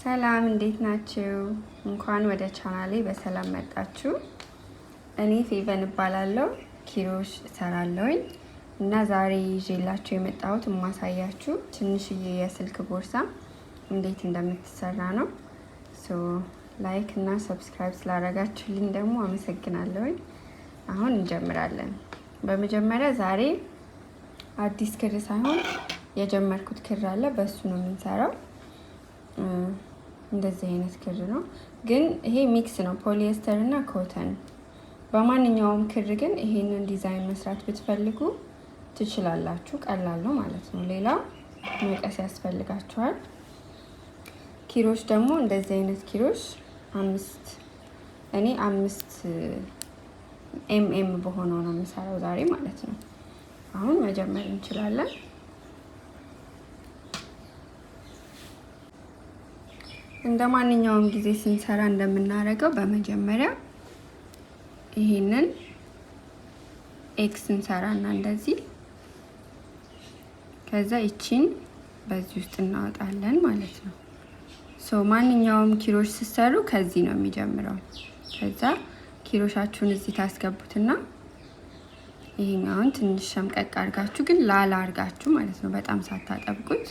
ሰላም እንዴት ናችሁ? እንኳን ወደ ቻናሌ በሰላም መጣችሁ። እኔ ፌቨን እባላለሁ። ኪሮሽ እሰራለሁኝ እና ዛሬ ይዤላችሁ የመጣሁት የማሳያችሁ ትንሽዬ የስልክ ቦርሳ እንዴት እንደምትሰራ ነው። ላይክ እና ሰብስክራይብ ስላደረጋችሁልኝ ደግሞ አመሰግናለሁኝ። አሁን እንጀምራለን። በመጀመሪያ ዛሬ አዲስ ክር ሳይሆን የጀመርኩት ክር አለ፣ በሱ ነው የምንሰራው። እንደዚህ አይነት ክር ነው፣ ግን ይሄ ሚክስ ነው፣ ፖሊኤስተር እና ኮተን። በማንኛውም ክር ግን ይሄንን ዲዛይን መስራት ብትፈልጉ ትችላላችሁ። ቀላል ነው ማለት ነው። ሌላ መቀስ ያስፈልጋችኋል። ኪሮሽ ደግሞ እንደዚህ አይነት ኪሮሽ እኔ አምስት ኤምኤም በሆነው ነው የምሰራው ዛሬ ማለት ነው። አሁን መጀመር እንችላለን። እንደ ማንኛውም ጊዜ ስንሰራ እንደምናደርገው በመጀመሪያ ይሄንን ኤክስ እንሰራና እንደዚህ፣ ከዛ ይቺን በዚህ ውስጥ እናወጣለን ማለት ነው። ማንኛውም ኪሮሽ ስትሰሩ ከዚህ ነው የሚጀምረው። ከዛ ኪሮሻችሁን እዚህ ታስገቡትና ይሄኛውን ትንሽ ሸምቀቅ አድርጋችሁ ግን ላላ አድርጋችሁ ማለት ነው፣ በጣም ሳታጠብቁት።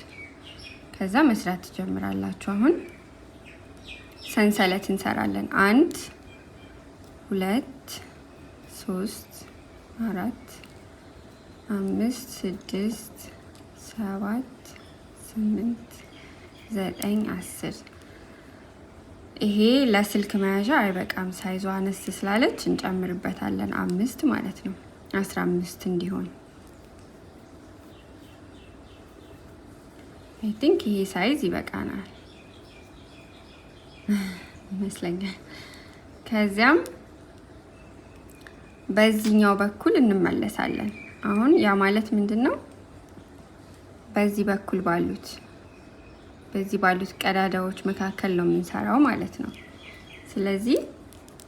ከዛ መስራት ትጀምራላችሁ። አሁን ሰንሰለት እንሰራለን። 1 2 3 4 5 6 7 8 9 10። ይሄ ለስልክ መያዣ አይበቃም፣ ሳይዟ አነስ ስላለች እንጨምርበታለን 5 ማለት ነው፣ 15 እንዲሆን። አይ ቲንክ ይሄ ሳይዝ ይበቃናል ይመስለኛል። ከዚያም በዚህኛው በኩል እንመለሳለን። አሁን ያ ማለት ምንድነው? በዚህ ባሉት ቀዳዳዎች መካከል ነው የምንሰራው ማለት ነው። ስለዚህ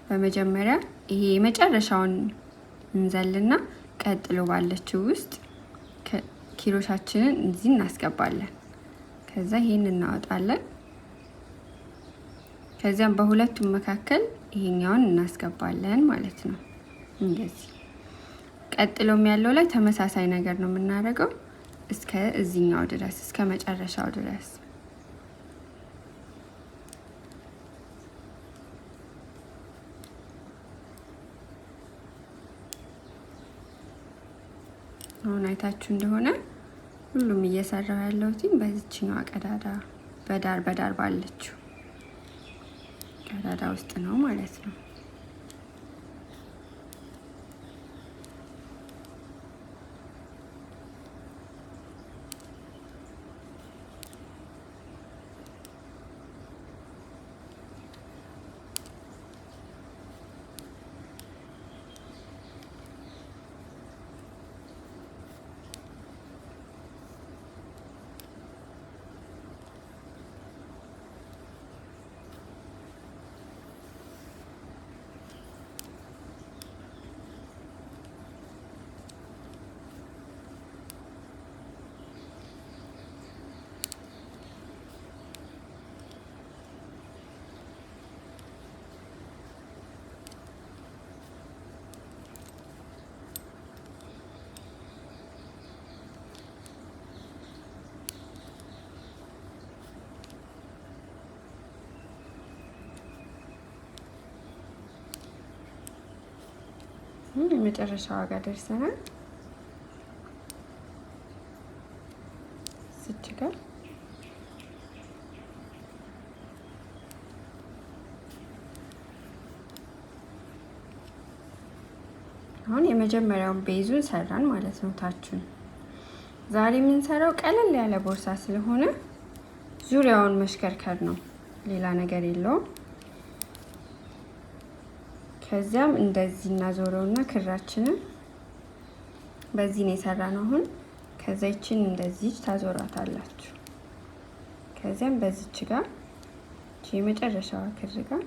በመጀመሪያ ይሄ የመጨረሻውን እንዘልና ቀጥሎ ባለችው ውስጥ ኪሮሻችንን እዚህ እናስገባለን። ከዛ ይሄን እናወጣለን። ከዚያም በሁለቱም መካከል ይሄኛውን እናስገባለን ማለት ነው። እንደዚህ ቀጥሎም ያለው ላይ ተመሳሳይ ነገር ነው የምናደርገው እስከ እዚህኛው ድረስ፣ እስከ መጨረሻው ድረስ። አሁን አይታችሁ እንደሆነ ሁሉም እየሰራው ያለሁት በዚህኛው ቀዳዳ በዳር ባለችው ቀዳዳ ውስጥ ነው ማለት ነው። የመጨረሻው ጋር ደርሰናል። ስችጋር አሁን የመጀመሪያውን ቤዙን ሰራን ማለት ነው። ታቹን ዛሬ የምንሰራው ቀለል ያለ ቦርሳ ስለሆነ ዙሪያውን መሽከርከር ነው፣ ሌላ ነገር የለውም። ከዚያም እንደዚህ እናዞረውና ክራችንን በዚህ ነው የሰራነው አሁን። ከዛ ይችን እንደዚህ ታዞራታላችሁ። ከዚያም በዚች ጋር የመጨረሻዋ ክር ጋር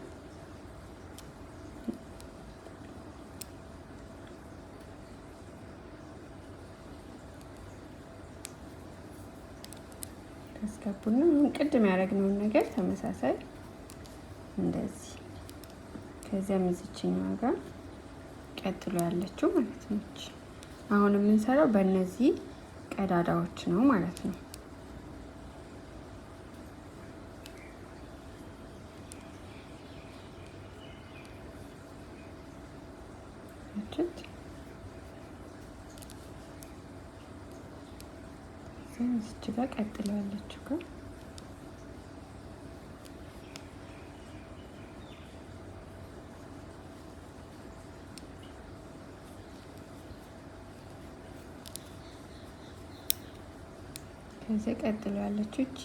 ታስገቡና አሁን ቅድም ያደረግነውን ነገር ተመሳሳይ እንደዚህ ከዚያም እዚችኛዋ ጋር ቀጥሎ ያለችው ማለት ነው። አሁን የምንሰራው በእነዚህ ቀዳዳዎች ነው ማለት ነው። እዚች ጋር ቀጥሎ ያለችው ጋር ከዚህ ቀጥሎ ያለችው እቺ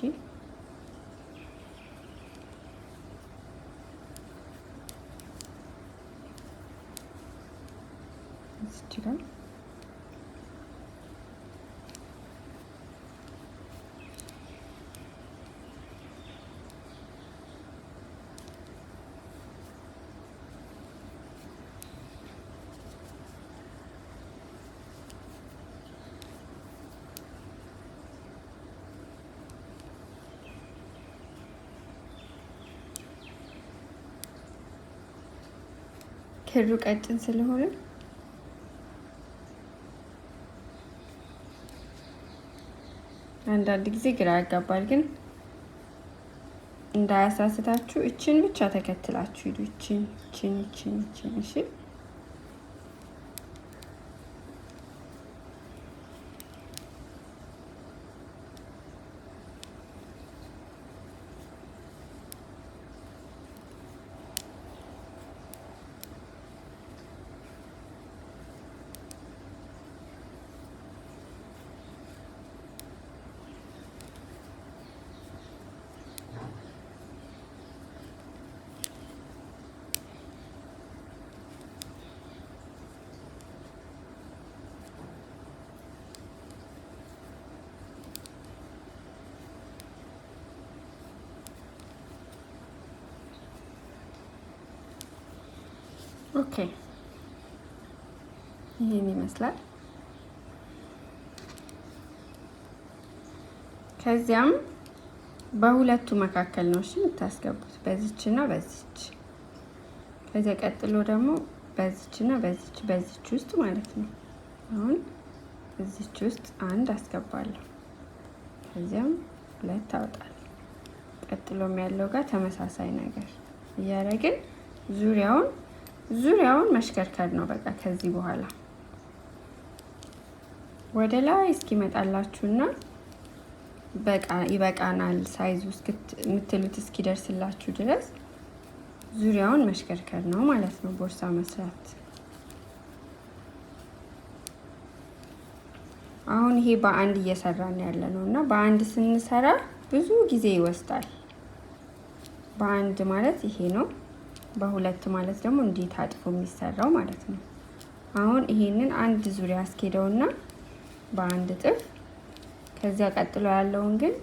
እዚች ጋር ክሩ ቀጭን ስለሆነ አንዳንድ ጊዜ ግራ ያጋባል፣ ግን እንዳያሳስታችሁ እችን ብቻ ተከትላችሁ ሂዱ። እችን እሺ። ኦኬ ይሄን ይመስላል። ከዚያም በሁለቱ መካከል ነው እሺ የምታስገቡት፣ በዚችና በዚች። ከዚያ ቀጥሎ ደግሞ በዚችና በዚች ውስጥ ማለት ነው። አሁን እዚች ውስጥ አንድ አስገባለሁ፣ ከዚያም ሁለት አወጣለሁ። ቀጥሎም ያለው ጋር ተመሳሳይ ነገር እያደረግን ዙሪያውን መሽከርከር ነው በቃ። ከዚህ በኋላ ወደ ላይ እስኪመጣላችሁና በቃ ይበቃናል ሳይዙ የምትሉት እስኪደርስላችሁ ድረስ ዙሪያውን መሽከርከር ነው ማለት ነው ቦርሳ መስራት። አሁን ይሄ በአንድ እየሰራን ያለ ነው እና በአንድ ስንሰራ ብዙ ጊዜ ይወስዳል። በአንድ ማለት ይሄ ነው። በሁለት ማለት ደግሞ እንዴት አጥፎ የሚሰራው ማለት ነው። አሁን ይሄንን አንድ ዙሪያ አስኬደውና በአንድ እጥፍ፣ ከዚያ ቀጥሎ ያለውን ግን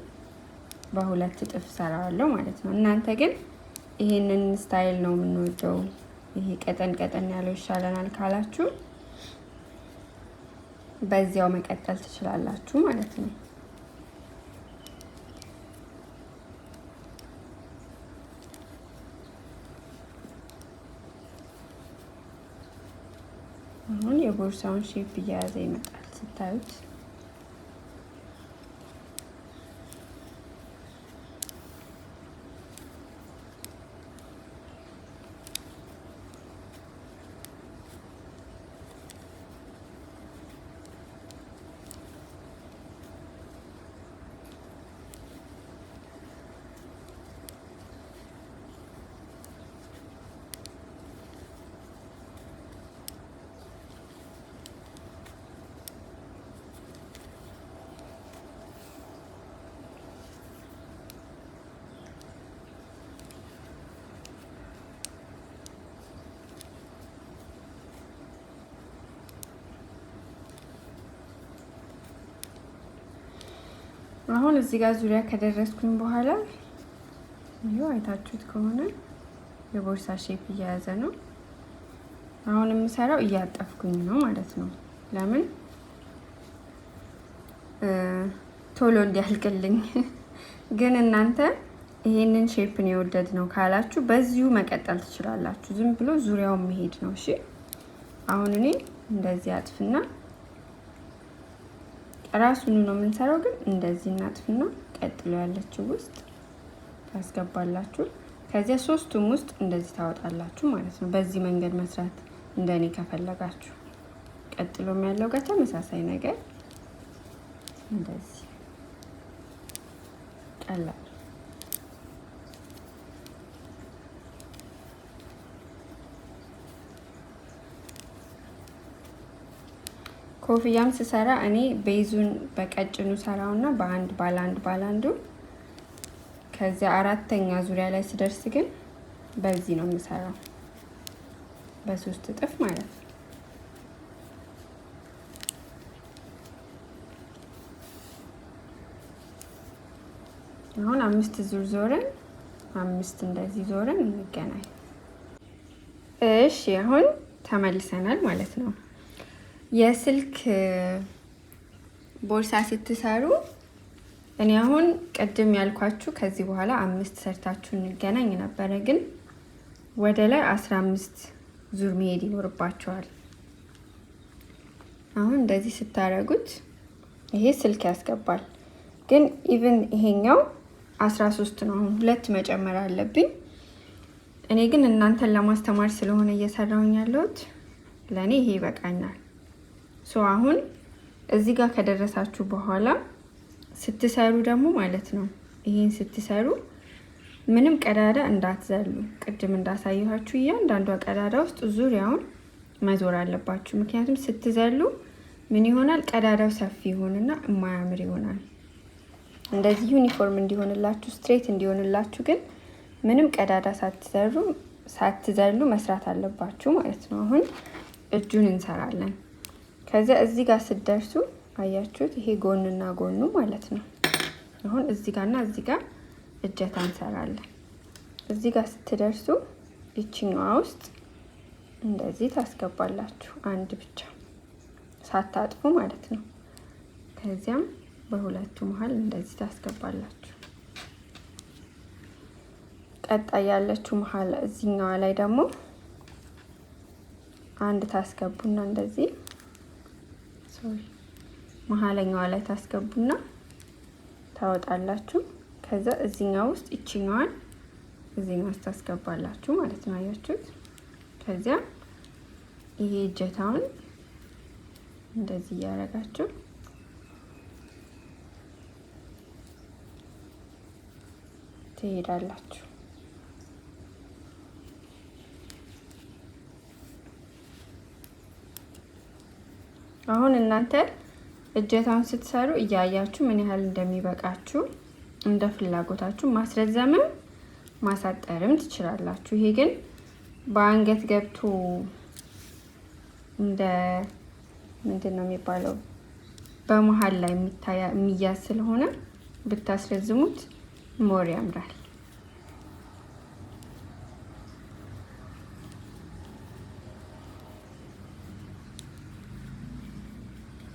በሁለት እጥፍ ሰራዋለሁ ማለት ነው። እናንተ ግን ይሄንን ስታይል ነው የምንወደው፣ ይሄ ቀጠን ያለው ይሻለናል ካላችሁ በዚያው መቀጠል ትችላላችሁ ማለት ነው። አሁን የቦርሳውን ሼፕ እየያዘ ይመጣል ስታዩት። አሁን እዚህ ጋር ዙሪያ ከደረስኩኝ በኋላ ይሄው አይታችሁት ከሆነ የቦርሳ ሼፕ እየያዘ ነው። አሁን የምሰራው እያጠፍኩኝ ነው ማለት ነው። ለምን ቶሎ እንዲያልቅልኝ ግን እናንተ ይሄንን ሼፕን የወደድ ነው ካላችሁ በዚሁ መቀጠል ትችላላችሁ። ዝም ብሎ ዙሪያውን መሄድ ነው። እሺ አሁን እኔ እንደዚህ አጥፍና ራሱን ነው የምንሰራው። ግን እንደዚህ እናጥፍና ቀጥሎ ያለችው ውስጥ ታስገባላችሁ። ከዚያ ሶስቱም ውስጥ እንደዚህ ታወጣላችሁ ማለት ነው። በዚህ መንገድ መስራት እንደኔ ከፈለጋችሁ ቀጥሎም ያለው ጋር ተመሳሳይ ነገር እንደዚህ ቀላል። ኮፍያም ስሰራ እኔ ቤዙን በቀጭኑ ሰራውና በአንድ ባላንዱ ከዚያ አራተኛ ዙሪያ ላይ ስደርስ ግን በዚህ ነው የምሰራው፣ በሶስት እጥፍ ማለት ነው። አሁን 5 ዙር ዞረን 5 እንደዚህ ዞረን እንገናኝ። እሺ አሁን ተመልሰናል ማለት ነው። የስልክ ቦርሳ ስትሰሩ እኔ አሁን ቅድም ያልኳችሁ ከዚህ በኋላ 5 ሰርታችሁ እንገናኝ ነበረ፣ ግን ወደ ላይ 15 ዙር መሄድ ይኖርባችኋል። አሁን እንደዚህ ስታረጉት ይሄ ስልክ ያስገባል፣ ግን ኢቭን ይሄኛው 13 ነው። አሁን 2 መጨመር አለብኝ። እኔ ግን እናንተን ለማስተማር ስለሆነ እየሰራሁኝ ያለሁት ለኔ ይሄ ይበቃኛል። አሁን እዚህ ጋር ከደረሳችሁ በኋላ ስትሰሩ ደግሞ ማለት ነው ይሄን ስትሰሩ ምንም ቀዳዳ እንዳትዘሉ። ቅድም እንዳሳየኋችሁ እያንዳንዷ ቀዳዳ ውስጥ ዙሪያውን መዞር አለባችሁ። ምክንያቱም ስትዘሉ ምን ይሆናል? ቀዳዳው ሰፊ ይሆንና የማያምር ይሆናል። እንደዚህ ዩኒፎርም እንዲሆንላችሁ ስትሬት እንዲሆንላችሁ ግን ምንም ቀዳዳ ሳትዘሉ መስራት አለባችሁ ማለት ነው። አሁን እጁን እንሰራለን። ከዛ እዚህ ጋር ስትደርሱ አያችሁት? ይሄ ጎንና ጎኑ ማለት ነው። አሁን እዚህ ጋርና እዚህ ጋር እጀታ እንሰራለን። እዚህ ጋር ስትደርሱ ይችኛዋ ውስጥ እንደዚህ ታስገባላችሁ፣ አንድ ብቻ ሳታጥፉ ማለት ነው። ከዚያም በሁለቱ መሃል እንደዚህ ታስገባላችሁ። ቀጣይ ያለችው መሃል እዚህኛዋ ላይ ደግሞ አንድ ታስገቡና እንደዚህ መሀለኛዋ ላይ ታስገቡና ታወጣላችሁ። ከዛ እዚህኛው ውስጥ እቺኛዋን እዚህኛው ውስጥ ታስገባላችሁ ማለት ነው። አያችሁት? ከዚያ ይሄ እጀታውን እንደዚህ እያደረጋችሁ ትሄዳላችሁ። አሁን እናንተ እጀታውን ስትሰሩ እያያችሁ ምን ያህል እንደሚበቃችሁ እንደ ፍላጎታችሁ ማስረዘምም ማሳጠርም ትችላላችሁ። ይሄ ግን በአንገት ገብቶ እንደ ምንድነው የሚባለው በመሃል ላይ የሚያዝ ስለሆነ ብታስረዝሙት ሞር ያምራል።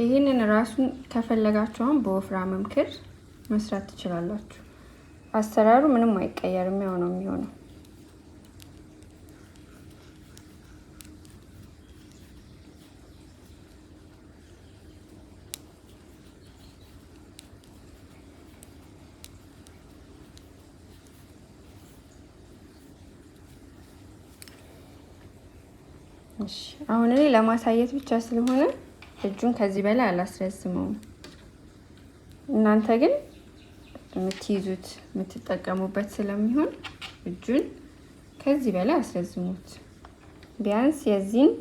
ይሄንን ራሱን ከፈለጋችሁ አሁን በወፍራም ክር መስራት ትችላላችሁ። አሰራሩ ምንም አይቀየርም፣ ያው ነው የሚሆነው። እሺ አሁን እኔ ለማሳየት ብቻ ስለሆነ እጁን ከዚህ በላይ አላስረዝመውም። እናንተ ግን የምትይዙት የምትጠቀሙበት ስለሚሆን እጁን ከዚህ በላይ አስረዝሙት። ቢያንስ የዚህን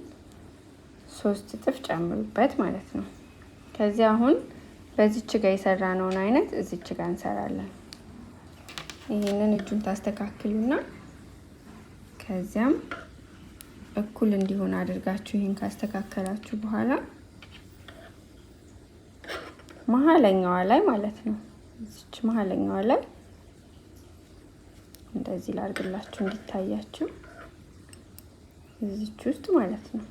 3 እጥፍ ጨምሩበት ማለት ነው። ከዚህ አሁን በዚች ጋር የሰራነውን አይነት እዚች ጋር እንሰራለን። ይሄንን እጁን ታስተካክሉና ከዚያም እኩል እንዲሆን አድርጋችሁ ይሄን ካስተካከላችሁ በኋላ መሀለኛዋ ላይ ማለት ነው እዚች መሀለኛዋ ላይ እንደዚህ ላድርግላችሁ እንዲታያችሁ እዚች ውስጥ ማለት ነው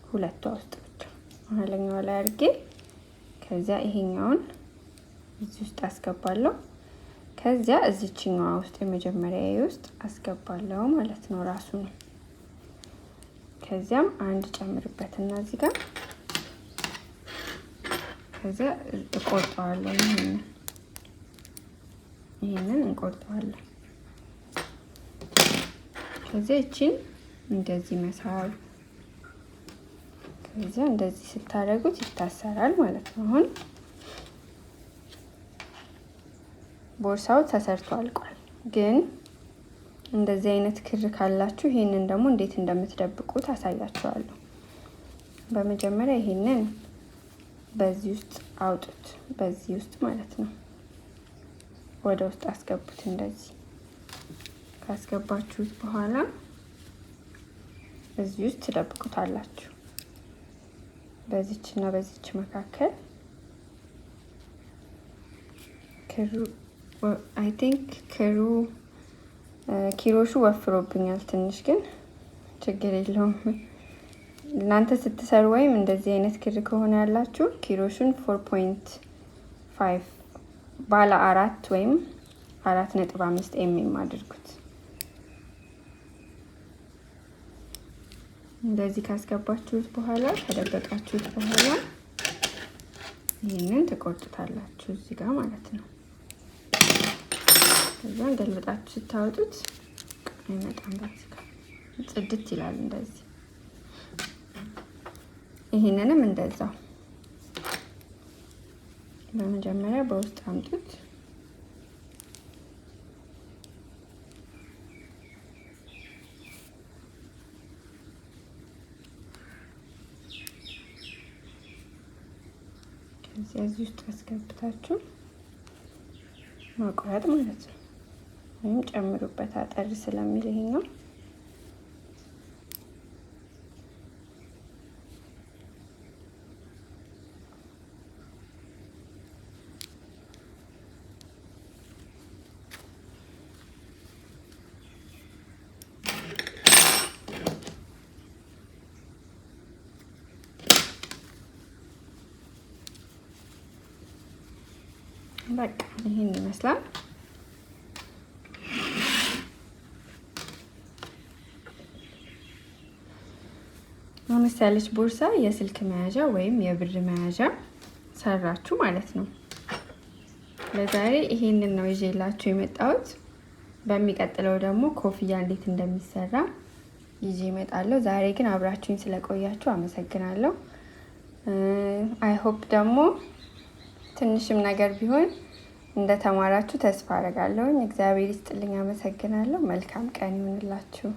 ሁለቷ ውስጥ ብቻ መሀለኛዋ ላይ አድርጌ ከዚያ ይሄኛውን እዚህ ውስጥ አስገባለሁ። ከዚያ እዚችኛዋ ውስጥ የመጀመሪያዬ ውስጥ አስገባለሁ ማለት ነው ራሱ ነው። ከዚያም አንድ ጨምርበትና እዚህ ጋር ከዚያ እቆርጠዋለሁ። ይሄንን እንቆርጠዋለን። ከዚያ እቺን እንደዚህ መሳብ፣ ከዚያ እንደዚህ ስታደርጉት ይታሰራል ማለት ነው። አሁን ቦርሳው ተሰርቶ አልቋል። ግን እንደዚህ አይነት ክር ካላችሁ ይሄንን ደግሞ እንዴት እንደምትደብቁት አሳያችኋለሁ። በመጀመሪያ ይሄንን በዚህ ውስጥ አውጡት፣ በዚህ ውስጥ ማለት ነው። ወደ ውስጥ አስገቡት። እንደዚህ ካስገባችሁት በኋላ እዚህ ውስጥ ትደብቁታላችሁ። በዚች እና በዚች መካከል ክሩ አይ ቲንክ ኪሮሹ ወፍሮብኛል ትንሽ፣ ግን ችግር የለውም። እናንተ ስትሰሩ ወይም እንደዚህ አይነት ክር ከሆነ ያላችሁ ኪሮሹን 4.5 ባለ 4 ወይም 4.5 ኤምኤም አድርጉት። እንደዚህ ካስገባችሁት በኋላ ከደበቃችሁት በኋላ ይህንን ትቆርጡታላችሁ እዚህ ጋር ማለት ነው። ከዛ ገልብጣችሁ ስታወጡት አይመጣም። በዚህ ጋር ጽድት ይላል እንደዚህ። ይህንንም እንደዛው በመጀመሪያ በውስጥ አምጡት። እዚህ ውስጥ አስገብታችሁ ማቆራጥ ማለት ነው። ወይም ጨምሩበት አጠር ስለሚል ይሄኛው በቃ ይሄን ይመስላል። አነስ ያለች ቦርሳ የስልክ መያዣ ወይም የብር መያዣ ሰራችሁ ማለት ነው። ለዛሬ ይሄንን ነው ይዤላችሁ የመጣሁት። በሚቀጥለው ደግሞ ኮፍያ እንዴት እንደሚሰራ ይዤ እመጣለሁ። ዛሬ ግን አብራችሁኝ ስለቆያችሁ አመሰግናለሁ። አይ ሆፕ ደግሞ ትንሽም ነገር ቢሆን እንደተማራችሁ ተስፋ አደርጋለሁ። እግዚአብሔር ይስጥልኝ። አመሰግናለሁ። መልካም ቀን ይሁንላችሁ።